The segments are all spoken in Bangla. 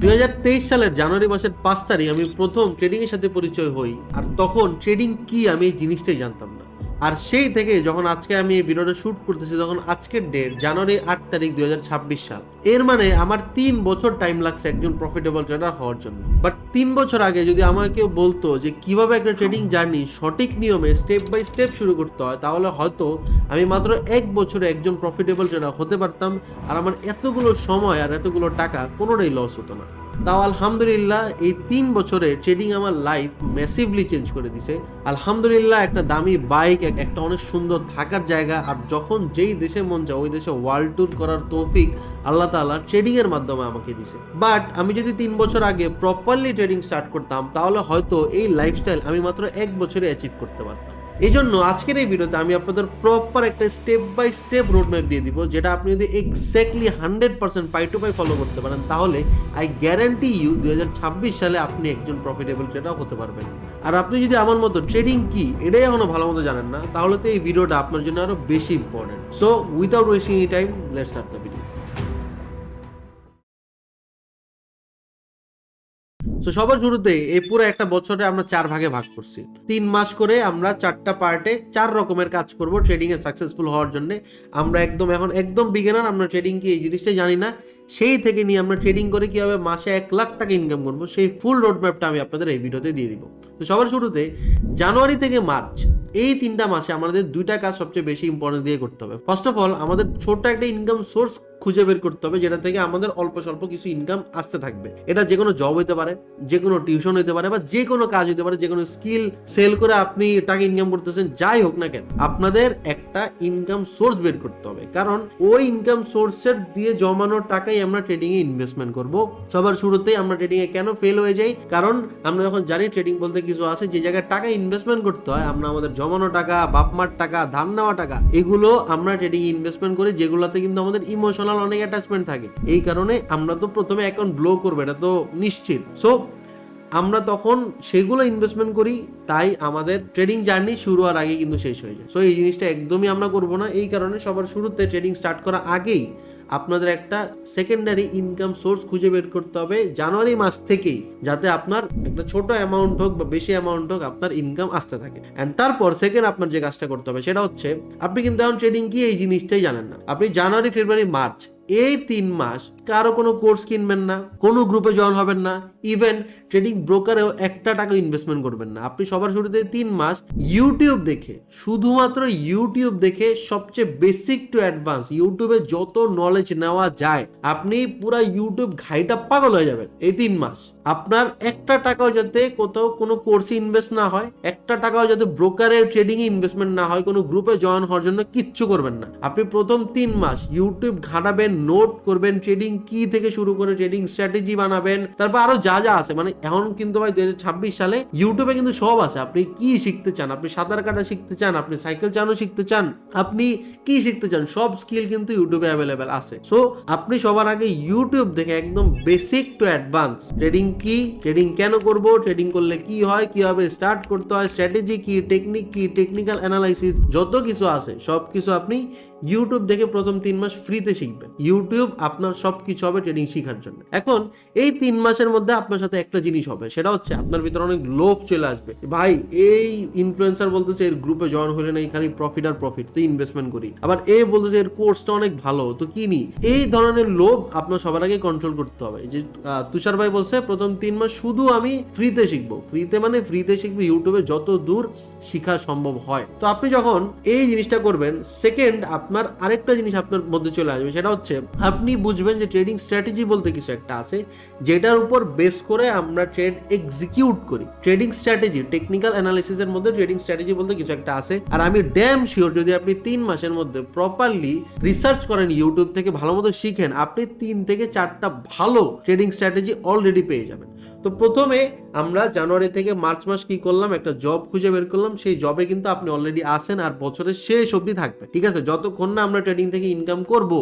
2023 সালের জানুয়ারি মাসের 5 তারিখ আমি প্রথম ট্রেডিং এর সাথে পরিচয় হই, আর তখন ট্রেডিং কি আমি এই জিনিসটাই জানতাম না। আর সেই থেকে যখন আজকে আমি এই ভিডিওটা শুট করতেছি, তখন আজকের ডেট জানুয়ারি 8 তারিখ 2026 সাল। এর মানে আমার 3 বছর টাইম লাগছে একজন প্রফিটেবল ট্রেডার হওয়ার জন্য। বাট 3 বছর আগে যদি আমাকে কেউ বলতো যে কিভাবে একটা ট্রেডিং জার্নি সঠিক নিয়মে স্টেপ বাই স্টেপ শুরু করতে হয়, তাহলে হয়তো আমি মাত্র 1 বছরে একজন প্রফিটেবল ট্রেডার হতে পারতাম, আর আমার এতগুলো সময় আর এতগুলো টাকা কোনোটাই লস হতো না। তাও আলহামদুলিল্লাহ এই 3 বছরে ট্রেডিং আমার লাইফ ম্যাসিভলি চেঞ্জ করে দিছে। আলহামদুলিল্লাহ একটা দামি বাইক, একটা অনেক সুন্দর থাকার জায়গা, আর যখন যেই দেশে মন যায় ওই দেশে ওয়ার্ল্ড ট্যুর করার তৌফিক আল্লাহ তাআলা ট্রেডিং এর মাধ্যমে আমাকে দিছে। বাট আমি যদি 3 বছর আগে প্রপারলি ট্রেডিং স্টার্ট করতাম, তাহলে হয়তো এই লাইফস্টাইল আমি মাত্র 1 বছরে অ্যাচিভ করতে পারতাম। এই জন্য আজকের এই ভিডিওতে আমি আপনাদের প্রপার একটা স্টেপ বাই স্টেপ রোডম্যাপ দিয়ে দিব, যেটা আপনি যদি এক্স্যাক্টলি 100% পাই টু পাই ফলো করতে পারেন, তাহলে আই গ্যারান্টি ইউ 2026 সালে আপনি একজন প্রফিটেবল ট্রেডার হতে পারবেন। আর আপনি যদি আমার মতো ট্রেডিং কি এটাই এখনো ভালো মতো জানেন না, তাহলে তো এই ভিডিওটা আপনার জন্য আরো বেশি important. So without wasting any time, let's start the video. তো সবার শুরুতে এই পুরো একটা বছরে আমরা 4 ভাগে ভাগ করছি। 3 মাস করে আমরা 4টা পার্টে 4 রকমের কাজ করব ট্রেডিং এ সাকসেসফুল হওয়ার জন্য। আমরা একদম বিগিনার, আমরা ট্রেডিং কি এই জিনিসটাই জানি না, সেই থেকে নিয়ে আমরা ট্রেডিং করে কিভাবে মাসে 1 লাখ টাকা ইনকাম করবো, সেই ফুল রোডম্যাপটা আমি আপনাদের এই ভিডিওতে দিয়ে দিব। তো সবার শুরুতে জানুয়ারি থেকে মার্চ এই 3টা মাসে আমাদের 2টা কাজ সবচেয়ে বেশি ইম্পর্টেন্ট দিয়ে করতে হবে। ফার্স্ট অফ অল, আমাদের ছোট একটা ইনকাম সোর্স খুঁজে বের করতে হবে, যেটা থেকে আমাদের অল্প স্বল্প কিছু ইনকাম আসতে থাকবে। এটা যে কোনো জব হতে পারে, যে কোনো টিউশন হতে পারে, বা যে কোনো কাজ হতে পারে, যে কোনো স্কিল সেল করে আপনি টাকা ইনকাম করতেছেন, যাই হোক না কেন, আপনাদের একটা ইনকাম সোর্স বের করতে হবে। কারণ ওই ইনকাম সোর্সের দিয়ে জমানো টাকাই আমরা ট্রেডিং এ ইনভেস্টমেন্ট করব। সবার শুরুতেই আমরা ট্রেডিং এ কেন ফেল হয়ে যাই, কারণ আমরা যখন জানি ট্রেডিং বলতে কিছু আছে যে জায়গায় টাকা ইনভেস্টমেন্ট করতে হয়, আমরা আমাদের জমানো টাকা, বাপমার টাকা, ধার নেওয়া টাকা, এগুলো আমরা ট্রেডিং এ ইনভেস্টমেন্ট করি, যেগুলোতে কিন্তু আমাদের ইমোশনাল অনেক অ্যাটাচমেন্ট থাকে। এই কারণে আমরা তো প্রথমে অ্যাকাউন্ট ব্লো করবে, এটা তো নিশ্চিত। সো আমরা তখন সেগুলো ইনভেস্টমেন্ট করি, তাই আমাদের ট্রেডিং জার্নি শুরু হওয়ার আগে কিন্তু শেষ হয়ে যায়। সো এই জিনিসটা একদমই আমরা করবো না। এই কারণে সবার শুরুতে ট্রেডিং স্টার্ট করার আগেই আপনাদের একটা সেকেন্ডারি ইনকাম সোর্স খুঁজে বের করতে হবে জানুয়ারি মাস থেকেই, যাতে আপনার একটা ছোট অ্যামাউন্ট হোক বা বেশি অ্যামাউন্ট হোক, আপনার ইনকাম আসতে থাকে। অ্যান্ড তারপর সেকেন্ড আপনার যে কাজটা করতে হবে সেটা হচ্ছে, আপনি কিন্তু এখন ট্রেডিং কি এই জিনিসটাই জানেন না। আপনি জানুয়ারি, ফেব্রুয়ারি, মার্চ এই 3 মাস কারো কোনো কোর্স কিনবেন না, কোনো গ্রুপে জয়েন হবেন না, ইভেন ট্রেডিং ব্রোকারেও 1 টাকা ইনভেস্টমেন্ট করবেন না। আপনি সবার শুরুতে 3 মাস ইউটিউব দেখে, শুধুমাত্র ইউটিউব দেখে, সবচেয়ে বেসিক টু অ্যাডভান্স ইউটিউবে যত নলেজ নেওয়া যায়, আপনি পুরা ইউটিউব ঘাইটা পাগল হয়ে যাবেন। এই 3 মাস আপনার 1 টাকাও যাতে কোথাও কোনো কোর্সে ইনভেস্ট না হয়, 1 টাকাও যাতে ব্রোকারের ট্রেডিং এ ইনভেস্টমেন্ট না হয়, কোনো গ্রুপে জয়েন হওয়ার জন্য কিচ্ছু করবেন না। আপনি প্রথম 3 মাস ইউটিউব ঘাটাবেন, নোট করবেন, ট্রেডিং কি থেকে শুরু করে ট্রেডিং স্ট্র্যাটেজি বানাবেন, তারপর আরো যা যা আছে। মানে এখন কিন্তু ভাই 2026 সালে ইউটিউবে কিন্তু সব আছে। আপনি কি শিখতে চান, আপনি সাঁতার কাটা শিখতে চান, আপনি সাইকেল চালানো শিখতে চান, আপনি কি শিখতে চান, সব স্কিল কিন্তু ইউটিউবে অ্যাভেলেবেল আছে। সো আপনি সবার আগে ইউটিউব দেখে একদম বেসিক টু অ্যাডভান্স ট্রেডিং কি, ট্রেডিং কেন করব, ট্রেডিং করলে কি হয়, কিভাবে স্টার্ট করতে হয়, স্ট্র্যাটেজি কি, টেকনিক কি, টেকনিক্যাল অ্যানালাইসিস, যত কিছু আছে সব কিছু আপনি ইউটিউব দেখে প্রথম 3 মাস ফ্রিতে শিখবেন। ইউটিউব আপনার সবকিছু হবে ট্রেডিং শেখার জন্য। এখন এই 3 মাসের মধ্যে আপনার সাথে একটা জিনিস হবে, সেটা হচ্ছে আপনার ভিতরে অনেক লোভ চলে আসবে। ভাই এই ইনফ্লুয়েন্সার বলতেছে এর গ্রুপে জয়েন হলে না খালি প্রফিট আর প্রফিট, তো ইনভেস্টমেন্ট করি। আবার এ বলতেছে এর কোর্সটা অনেক ভালো, তো কিনি। এই ধরনের লোভ আপনার সবার আগে কন্ট্রোল করতে হবে। যে তুষার ভাই বলছে প্রথম 3 মাস শুধু আমি ফ্রিতে শিখবো। ফ্রিতে মানে ফ্রিতে শিখবো, ইউটিউবে যত দূর শিখা সম্ভব হয়। তো আপনি যখন এই জিনিসটা করবেন, সেকেন্ড আপনার আরেকটা জিনিস আপনার মধ্যে চলে আসবে, সেটা হচ্ছে আপনি বুঝবেন যে ট্রেডিং স্ট্র্যাটেজি বলতে কিছু একটা আছে, যেটার উপর বেস করে আমরা ট্রেড এক্সিকিউট করি। ট্রেডিং স্ট্র্যাটেজি, টেকনিক্যাল অ্যানালিসিস এর মধ্যে ট্রেডিং স্ট্র্যাটেজি বলতে কিছু একটা আছে। আর আমি ড্যাম শিওর যদি আপনি 3 মাসের মধ্যে প্রপারলি রিসার্চ করেন, ইউটিউব থেকে ভালো মতো শিখেন, আপনি 3 থেকে 4টা ভালো ট্রেডিং স্ট্র্যাটেজি অলরেডি পেয়ে যাবেন। তো প্রথমে আমরা জানুয়ারি থেকে মার্চ মাস কি করলাম, একটা জব খুঁজে বের করলাম। সেই জবে কিন্তু আপনি অলরেডি আসেন আর বছরের শেষ অবধি থাকবে, ঠিক আছে? যতক্ষণ যতক্ষণ না আমরা ট্রেডিং থেকে ইনকাম করব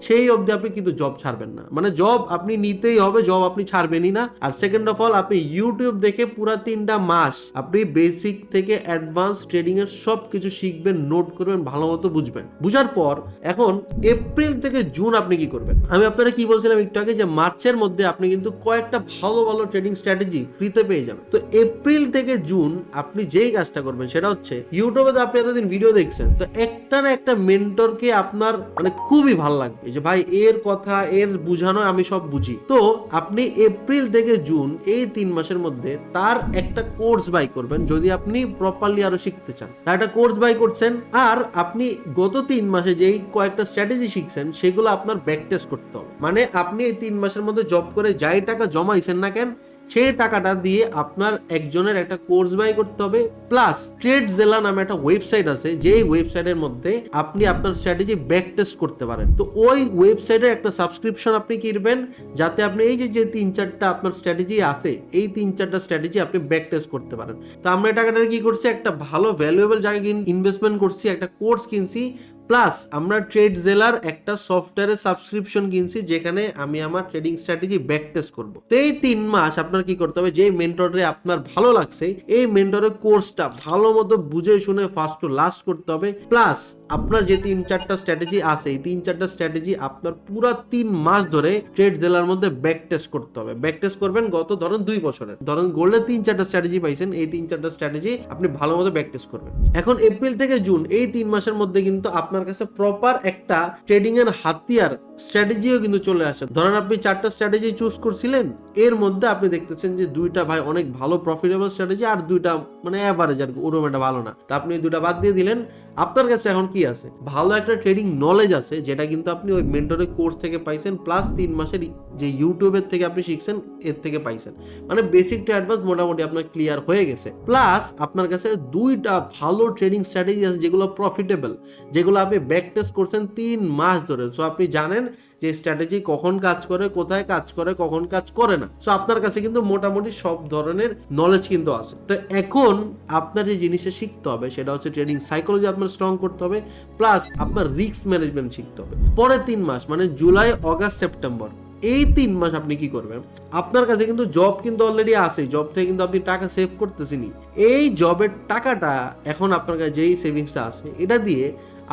সেই অবধি আপনি কিন্তু জব ছাড়বেন না, মানে জব আপনি নিতেই হবে, জব আপনি ছাড়বেনই না। আর সেকেন্ড অফ অল আপনি ইউটিউব দেখে পুরো 3টা মাস আপনি বেসিক থেকে অ্যাডভান্স ট্রেডিং এর সব কিছু শিখবেন, নোট করবেন, ভালো মতো বুঝবেন। বুঝার পর এখন এপ্রিল থেকে জুন আপনি কি করবেন? আমি আপনারা কি বলছিলাম একটু আগে যে মার্চের মধ্যে আপনি কিন্তু কয়েকটা ভালো ভালো ট্রেডিং স্ট্র্যাটেজি ফ্রিতে পেয়ে যাবেন। তো এপ্রিল থেকে জুন আপনি যেই কাজটা করবেন সেটা হচ্ছে ইউটিউবে তো আপনি এতদিন ভিডিও দেখছেন, তো একটা না একটা মেন্টরকে আপনার মানে খুবই ভালো লাগবে যে ভাই এর কথা এর বুঝানো আমি সব বুঝি। তো আপনি এপ্রিল থেকে জুন এই 3 মাসের মধ্যে তার একটা কোর্স বাই করবেন যদি আপনি প্রপারলি আরো শিখতে চান। তার একটা কোর্স বাই করছেন আর আপনি গত 3 মাসে যেই কয়েকটা স্ট্র্যাটেজি শিখছেন সেগুলো আপনার ব্যাক টেস্ট করতে হবে। মানে আপনি এই 3 মাসের মধ্যে জব করে যাই টাকা জমাইছেন না কেন সেই টাকাটা দিয়ে আপনার একজনের একটা কোর্স বাই করতে হবে, প্লাস ট্রেডজেলা নামে একটা ওয়েবসাইট আছে যেই ওয়েবসাইটের মধ্যে আপনি আপনার স্ট্র্যাটেজি ব্যাক টেস্ট করতে পারেন। তো ওই ওয়েবসাইটের একটা সাবস্ক্রিপশন আপনি কিনবেন যাতে আপনি এই যে 3-4টা আপনার স্ট্র্যাটেজি আছে এই 3-4টা স্ট্র্যাটেজি আপনি ব্যাক টেস্ট করতে পারেন। তো আমরা টাকাটা কি করছি, একটা ভালো ভ্যালুয়েবল জায়গায় ইনভেস্টমেন্ট করছি, একটা কোর্স কিনছি, প্লাস আমরা ট্রেডজেলার একটা সফটওয়্যারের সাবস্ক্রিপশন কিনছি যেখানে আমি আমার ট্রেডিং স্ট্র্যাটেজি ব্যাক টেস্ট করব। তো এই 3 মাস আপনার কি করতে হবে, যে মেন্টরে আপনার ভালো লাগছে এই মেন্টরের কোর্সটা ভালো মতো বুঝে শুনে ফার্স্ট টু লাস্ট করতে হবে, প্লাস আপনার যে 3-4টা স্ট্র্যাটেজি আছে এই 3-4টা স্ট্র্যাটেজি আপনার পুরো 3 মাস ধরে ট্রেডজেলার মধ্যে ব্যাক টেস্ট করতে হবে। ব্যাক টেস্ট করবেন গত ধরেন 2 বছরের, ধরেন গোল্ডে 3-4টা স্ট্র্যাটেজি পাইছেন, এই 3-4টা স্ট্র্যাটেজি আপনি ভালো মতো ব্যাক টেস্ট করবেন। এখন এপ্রিল থেকে জুন এই 3 মাসের মধ্যে কিন্তু আপনার কাছে প্রপার একটা ট্রেডিং এর হাতিয়ার স্ট্র্যাটেজিও কিন্তু চলে আসে। ধরেন আপনি 4টা স্ট্র্যাটেজি চুজ করছিলেন, এর মধ্যে আপনি দেখতেছেন যে 2টা ভাই অনেক ভালো প্রফিটেবল স্ট্র্যাটেজি আর 2টা মানে এভারেজ আর ওরকম একটা ভালো না, তা আপনি 2টা বাদ দিয়ে দিলেন। আপনার কাছে এখন কি আছে, ভালো একটা ট্রেডিং নলেজ আছে যেটা কিন্তু আপনি ওই মেন্টরের কোর্স থেকে পাইছেন, প্লাস 3 মাসের যে ইউটিউবের থেকে আপনি শিখছেন এর থেকে পাইছেন, মানে বেসিক টু অ্যাডভান্স মোটামুটি আপনার ক্লিয়ার হয়ে গেছে। প্লাস আপনার কাছে 2টা ভালো ট্রেডিং স্ট্র্যাটেজি আছে যেগুলো প্রফিটেবল, যেগুলো আপনি ব্যাক টেস্ট করছেন 3 মাস ধরে। সো আপনি জানেন যে স্ট্র্যাটেজি কখন কাজ করে, কোথায় কাজ করে, কখন কাজ করে না। সো আপনার কাছে কিন্তু মোটামুটি সব ধরনের নলেজ কিন্তু আছে। তো এখন আপনার যে জিনিসটা শিখতে হবে সেটা হচ্ছে ট্রেডিং সাইকোলজি আপনার স্ট্রং করতে হবে, প্লাস আপনার রিস্ক ম্যানেজমেন্ট শিখতে হবে। পরের 3 মাস মানে জুলাই, অগাস্ট, সেপ্টেম্বর এই 3 মাস আপনি কি করবেন, আপনার কাছে কিন্তু জব কিন্তু অলরেডি আছে, জব থেকে কিন্তু আপনি টাকা সেভ করতেছেনই। এই জবের টাকাটা এখন আপনার কাছে যেই সেভিংসটা আছে এটা দিয়ে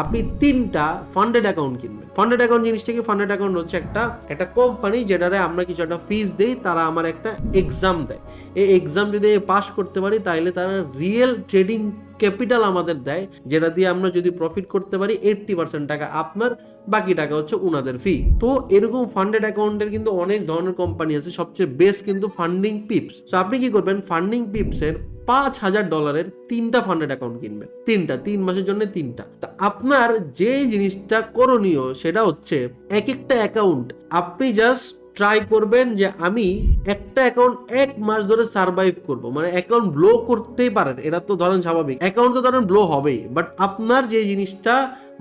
আপনি 3টা ফান্ডেড অ্যাকাউন্ট কিনবেন। ফান্ডেড অ্যাকাউন্ট জিনিসটা কি, ফান্ডেড অ্যাকাউন্ট হচ্ছে একটা কোম্পানি যেটারে আমরা কিছু একটা ফিস দেই, তারা আমার একটা এক্সাম দেয়, এই এক্সাম যদি পাস করতে পারি তাহলে তারা রিয়েল ট্রেডিং ক্যাপিটাল আমাদের দেয়, যেটা দিয়ে আমরা যদি প্রফিট করতে পারি 80% টাকা আপনার, বাকি টাকা হচ্ছে উনাদের ফি। তো এরকম ফান্ডেড অ্যাকাউন্টের কিন্তু অনেক ধরনের কোম্পানি আছে, সবচেয়ে বেস্ট কিন্তু ফান্ডিং পিপস। তো আপনি কি করবেন, ফান্ডিং পিপসের $5,000 3টা ফান্ডেড অ্যাকাউন্ট কিনবেন, 3 মাসের জন্য 3টা। তা আপনার যে জিনিসটা করণীয় সেটা হচ্ছে এক একটা অ্যাকাউন্ট আপনি জাস্ট ট্রাই করবেন যে আমি একটা অ্যাকাউন্ট 1 মাস ধরে সার্ভাইভ করব, মানে অ্যাকাউন্ট ব্লো করতেই পারেন, এটা তো ধরেন স্বাভাবিক, অ্যাকাউন্ট তো ধরেন ব্লো হবেই, বাট আপনার যে জিনিসটা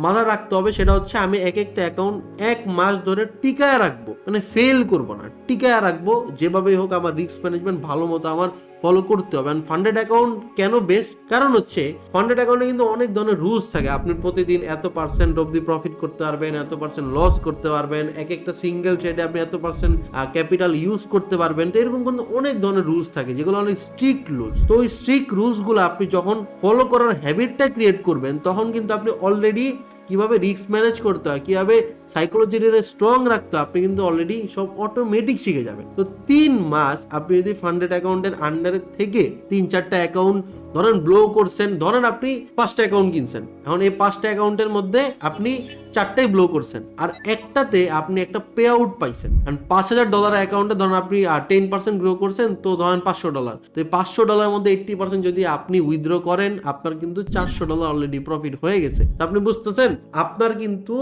মাথায় রাখতে হবে সেটা হচ্ছে আমি এক একটা অ্যাকাউন্ট 1 মাস ধরে টিকায় রাখবো, মানে ফেল করব না, টিকায় রাখবো, যেভাবেই হোক আমার রিস্ক ম্যানেজমেন্ট ভালো মতো আমার ফলো করতে হবে। ফান্ডেড অ্যাকাউন্ট কেন বেস্ট, কারণ হচ্ছে ফান্ডেড অ্যাকাউন্টে কিন্তু অনেক ধরনের রুলস থাকে, আপনি প্রতিদিন এত % অবধি প্রফিট করতে পারবেন, এত % লস করতে পারবেন, এক একটা সিঙ্গেল ট্রেডে আপনি এত % ক্যাপিটাল ইউজ করতে পারবেন। তো এরকম কিন্তু অনেক ধরনের রুলস থাকে যেগুলো অনেক স্ট্রিক্ট রুলস। তো ওই স্ট্রিক্ট রুলসগুলো আপনি যখন ফলো করার হ্যাবিটটা ক্রিয়েট করবেন তখন কিন্তু আপনি অলরেডি কিভাবে রিস্ক ম্যানেজ করতে হয়, কিভাবে সাইকোলজিটারে স্ট্রং রাখতে হয়, আপনি কিন্তু অলরেডি সব অটোমেটিক শিখে যাবেন। তো 3 মাস আপনি যদি ফান্ডেড অ্যাকাউন্টের আন্ডারে থেকে 3-4টা অ্যাকাউন্ট ধরেন ব্লো করছেন, ধরেন আপনি 5টা অ্যাকাউন্ট কিনছেন, এখন এই 5টা অ্যাকাউন্টের মধ্যে আপনি 4টাই ব্লো করছেন আর একটাতে আপনি একটা পে আউট পাইছেন। কারণ $5,000 অ্যাকাউন্টে ধরেন আপনি 10% গ্রো করছেন, তো ধরেন $500, তো এই $500 মধ্যে 80% যদি আপনি উইথড্র করেন আপনার কিন্তু $400 অলরেডি প্রফিট হয়ে গেছে। তো আপনি বুঝতেছেন আপনার কিন্তু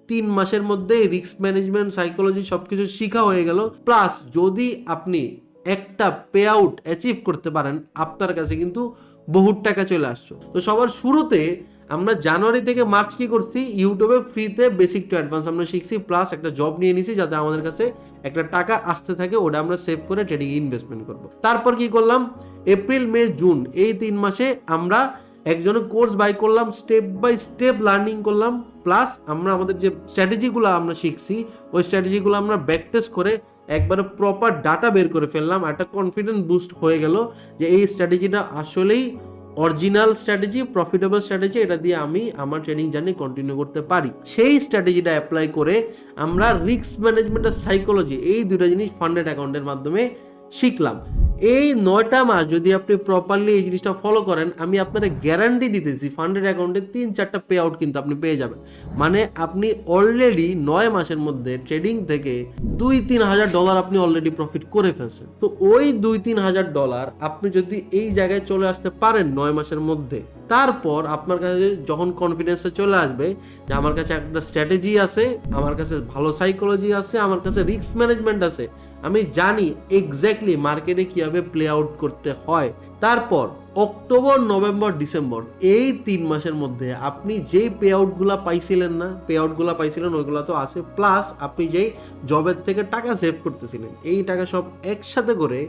3 মাসের মধ্যে রিস্ক ম্যানেজমেন্ট, সাইকোলজি সবকিছু শিখা হয়ে গেল। প্লাস যদি আপনি একটা পে আউট অ্যাচিভ করতে পারেন আপনার কাছে কিন্তু বহুত টাকা চলে আসছে। তো সবার শুরুতে আমরা জানুয়ারি থেকে মার্চ কি করছি, ইউটিউবে ফ্রিতে বেসিক টু অ্যাডভান্স আমরা শিখছি, প্লাস একটা জব নিয়ে নিছি যাতে আমাদের কাছে একটা টাকা আসতে থাকে, ওটা আমরা সেভ করে ট্রেডিং ইনভেস্টমেন্ট করব। তারপর কি করলাম, এপ্রিল, মে, জুন এই 3 মাসে আমরা একজনের কোর্স বাই করলাম, স্টেপ বাই স্টেপ লার্নিং করলাম, প্লাস আমরা আমাদের যে স্ট্র্যাটেজিগুলো আমরা শিখছি ওই স্ট্র্যাটেজিগুলো আমরা ব্যাক টেস্ট করে একবারে প্রপার ডাটা বের করে ফেললাম, একটা কনফিডেন্স বুস্ট হয়ে গেল যে এই স্ট্র্যাটেজিটা আসলেই অরিজিনাল স্ট্র্যাটেজি, প্রফিটেবল স্ট্র্যাটেজি, এটা দিয়ে আমি আমার ট্রেডিং জার্নি কন্টিনিউ করতে পারি। সেই স্ট্র্যাটেজিটা অ্যাপ্লাই করে আমরা রিস্ক ম্যানেজমেন্ট আর সাইকোলজি এই দুটো জিনিস ফান্ডেড অ্যাকাউন্টের মাধ্যমে শিখলাম। এই 9টা মাস যদি আপনি প্রপারলি এই জিনিসটা ফলো করেন, আমি আপনারা গ্যারান্টি দিতেছি ফান্ডেড অ্যাকাউন্টে 3-4টা পে আউট কিন্তু আপনি পেয়ে যাবেন। মানে আপনি অলরেডি 9 মাসের মধ্যে ট্রেডিং থেকে $2-3 হাজার আপনি অলরেডি প্রফিট করে ফেলছেন। তো ওই $2-3 হাজার আপনি যদি এই জায়গায় চলে আসতে পারেন 9 মাসের মধ্যে, তারপর আপনার কাছে যখন কনফিডেন্সে চলে আসবে যে আমার কাছে একটা স্ট্র্যাটেজি আছে, আমার কাছে ভালো সাইকোলজি আছে, আমার কাছে রিস্ক ম্যানেজমেন্ট আছে, আমি জানি এক্স্যাক্টলি মার্কেটে কিভাবে প্লে আউট করতে হয়, তারপর অক্টোবর, নভেম্বর, ডিসেম্বর এই 3 মাসের মধ্যে আপনি যেই পে আউটগুলো পাইছিলেন না, পে আউটগুলো পাইছিলেন ওইগুলো তো আছে, প্লাস আপনি যেই জবের থেকে টাকা সেভ করতেছিলেন এই টাকা সব একসাথে করে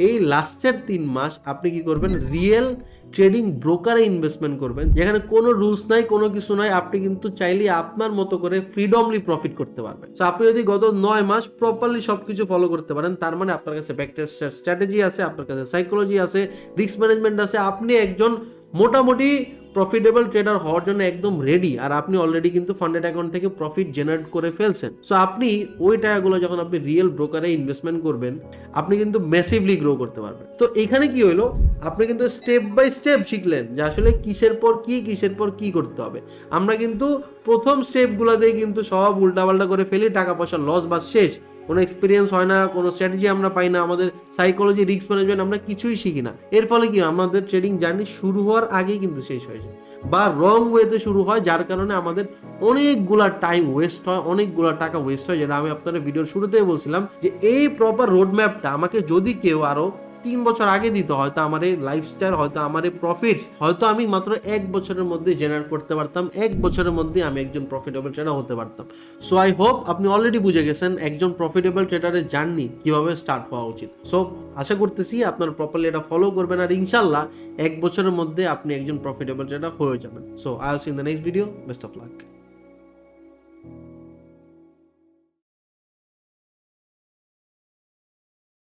এই লাস্টের 3 মাস আপনি কি করবেন, রিয়েল ট্রেডিং ব্রোকারে ইনভেস্টমেন্ট করবেন, যেখানে কোনো রুলস নাই, কোনো কিছু নাই, আপনি কিন্তু চাইলে আপনার মতো করে ফ্রিডমলি প্রফিট করতে পারবেন। তো আপনি যদি গত 9 মাস প্রপারলি সবকিছু ফলো করতে পারেন, তার মানে আপনার কাছে ব্যাকটেস্ট স্ট্র্যাটেজি আছে, আপনার কাছে সাইকোলজি আছে, রিস্ক ম্যানেজমেন্ট আছে, আপনি একজন মোটামুটি প্রফিটেবল ট্রেডার হওয়ার জন্য একদম রেডি। আর আপনি অলরেডি কিন্তু ফান্ডেড অ্যাকাউন্ট থেকে প্রফিট জেনারেট করে ফেলছেন। সো আপনি ওই টাকাগুলো যখন আপনি রিয়েল ব্রোকারে ইনভেস্টমেন্ট করবেন, আপনি কিন্তু ম্যাসিভলি গ্রো করতে পারবেন। তো এখানে কি হলো, আপনি কিন্তু স্টেপ বাই স্টেপ শিখলেন যে আসলে কিসের পর কি করতে হবে। আমরা কিন্তু প্রথম স্টেপগুলোতেই কিন্তু সব উল্টাপাল্টা করে ফেলি, টাকা পয়সা লস বা শেষ, কোনো এক্সপিরিয়েন্স হয় না, কোনো স্ট্র্যাটেজি আমরা পাই না, আমাদের সাইকোলজি, রিস্ক ম্যানেজমেন্ট আমরা কিছুই শিখি না। এর ফলে কি আমাদের ট্রেডিং জার্নি শুরু হওয়ার আগেই কিন্তু শেষ হয়ে যায় বা রং ওয়েতে শুরু হয়, যার কারণে আমাদের অনেকগুলা টাইম ওয়েস্ট হয়, অনেকগুলা টাকা ওয়েস্ট হয়। যেটা আমি আপনাদের ভিডিওর শুরুতেই বলছিলাম যে এই প্রপার রোড ম্যাপটা আমাকে যদি কেউ আরো 3 বছর আগে দিত, হয়তো আমার এই লাইফস্টাইল, হয়তো আমার এই প্রফিটস হয়তো আমি মাত্র 1 বছরের মধ্যে জেনারেট করতে পারতাম, 1 বছরের মধ্যে আমি একজন প্রফিটেবল ট্রেডার হতে পারতাম। সো আই হোপ আপনি অলরেডি বুঝে গেছেন একজন প্রফিটেবল ট্রেডারের জার্নি কিভাবে স্টার্ট হওয়া উচিত। সো আশা করতেছি আপনারা প্রপারলি এটা ফলো করবেন, আর ইনশাল্লাহ 1 বছরের মধ্যে আপনি একজন প্রফিটেবল ট্রেডার হয়ে যাবেন। So I will see in the next video. Best of luck.